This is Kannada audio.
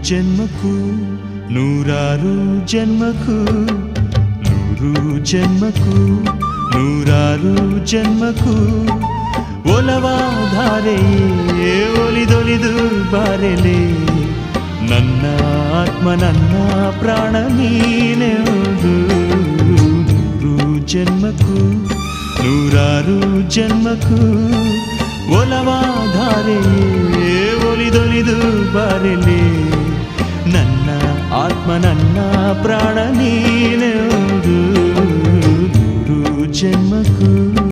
ಜನ್ಮಕ್ಕೂ ನೂರಾರು ಜನ್ಮಕ್ಕೂ ನೂರು ಜನ್ಮಕ್ಕೂ ನೂರಾರು ಜನ್ಮಕ್ಕೂ ಒಲವಾಧಾರೆಯೇ ಒಲಿದೊಲಿದು ಬಾರೆಲೆ ನನ್ನ ಆತ್ಮ ನನ್ನ ಪ್ರಾಣ ನೀನೆಂದು ನೂರು ಜನ್ಮಕ್ಕೂ ನೂರಾರು ಜನ್ಮಕ್ಕೂ ಒಲವಾಧಾರೆಯೇ ಒಲಿದೊಲಿದು ಬಾರೆಲೆ ನನ್ನ ಆತ್ಮ ನನ್ನ ಪ್ರಾಣ ನೀನೆಂದು ನೂರು ಜನ್ಮಕ್ಕೂ